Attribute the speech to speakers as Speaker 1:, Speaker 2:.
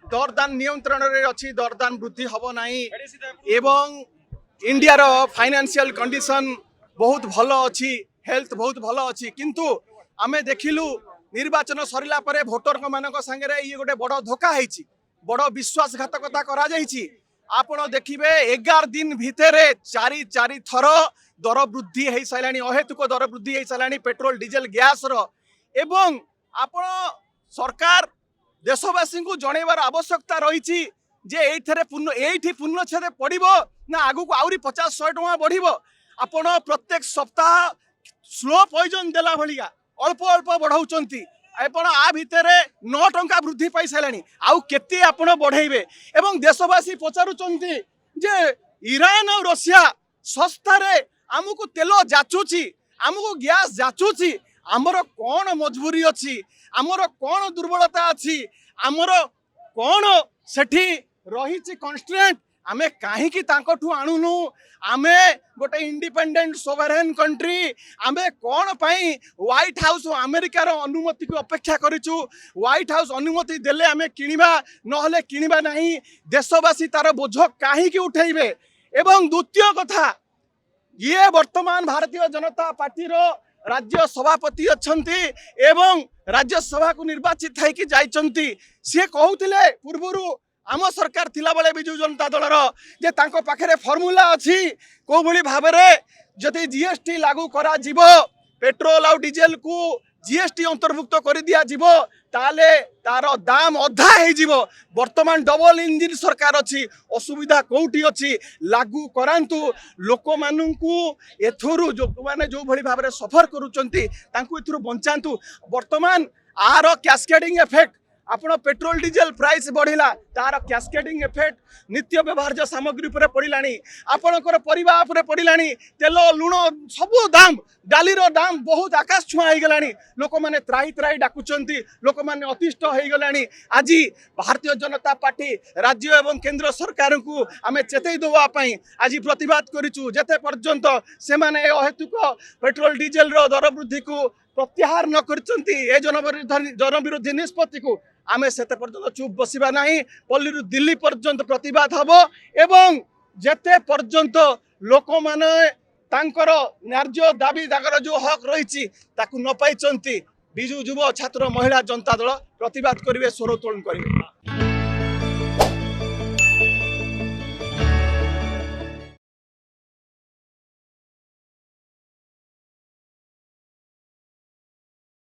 Speaker 1: दरदान नियंत्रण रे अच्छी दरदान वृद्धि हम ना एवं इंडिया रो फाइनेंशियल कंडीशन बहुत भल अच्छी हेल्थ बहुत भल अच्छी किंतु आमे देखिलु निर्वाचन सरिला परे भोटर मानक संगे ये गोटे बड़ धोखा है बड़ विश्वासघातकता करा जाइछि। आपण देखिबे 11 दिन भितर चारि थर दर वृद्धि हो साराणी अहेतुक दर वृद्धि हो साराणी पेट्रोल डीजेल गैस रो एवं आपण सरकार देशवासी को जनइबार आवश्यकता रही जे एठी पूर्णछेद पड़ो ना आगु को आउरी 50-100 टका बढ़िबो। आपण प्रत्येक सप्ताह स्लो पॉइजन देला भलिया अल्प अल्प बढ़ाउचंती आपण आ भितर 9 टंका वृद्धि पाई साराणी आउ केते आपण बढ़ेबे एवं देशवासी पचारुचंती जे ईरान और रशिया सस्ता रे आमको तेल जाचुची आमको गैस जाचुची आमर कौन मजबूरी अच्छी आमर कौन दुर्बलता अच्छी आमर कौन सेठी रही कन्स्ट्रेंट आमे कहीं तांकठू आणुनु आमे गोटे इंडिपेंडेंट सोवरेन कंट्री आमे कौन पाई व्हाइट हाउस अमेरिकार अनुमति को अपेक्षा करिचु व्हाइट हाउस अनुमति देले आमे किनिबा नहले किनिबा नहीं देशवासी तार बोझ कहीं उठेबे। एवं द्वितीय कथा ये वर्तमान भारतीय जनता पार्टी रो राज्य सभापति अच्छंती एवं राज्यसभा को निर्वाचित होइकी जाइचंती सी कहूतिले पूर्वरु आम सरकार थिला बेले बिजु जनता दल जे तांको पाखरे फॉर्मूला अच्छी को भली भाबरे जदि जीएसटी लागू करा जिवो पेट्रोल और डीजेल को जीएसटी अंतर्भुक्त कर दिया जिवो ताले तार दाम अधा हे जिवो। वर्तमान डबल इंजिन सरकार अच्छी असुविधा कोठी अच्छी लागू करांतु लोक मानू एथुरु जो माने जो भली भाबरे सफर करूचंती तांकु एथुरु बंचांतु। वर्तमान आर कैस्केडिंग इफेक्ट आपण पेट्रोल डीजेल प्राइस बढ़िला तार कैस्केडिंग इफेक्ट नित्य व्यवहार्य सामग्री पर पड़िलानी आपणकर परिवार पर पड़िलानी तेल लुण सबू दाम डालीर दाम बहुत आकाश छुआ हो गलानी लोक माने त्राही त्राही डाकुचंती लोक माने अतिष्ठ हो गलानी। आज भारतीय जनता पार्टी राज्य एवं केंद्र सरकार को आमे चेतई देवा पई आज प्रतिवाद करिचु जेते पर्यंत से माने अहेतुक पेट्रोल डीजेल रो दर वृद्धि को प्रत्याहार न करचंती ए जनविरोधी निष्पत्ति को आमे सेते पर्यंत चुप बसिबा नहीं पल्ली दिल्ली पर्यंत प्रतिवाद हबो एवं जेते पर्यंत लोक माने तांकर न्याय्य दाबी तांकर जो हक रही ताकू न पाइचंती बिजु युव छात्र महिला जनता दल प्रतिवाद करिवे स्वर उत्तोलन करिवे।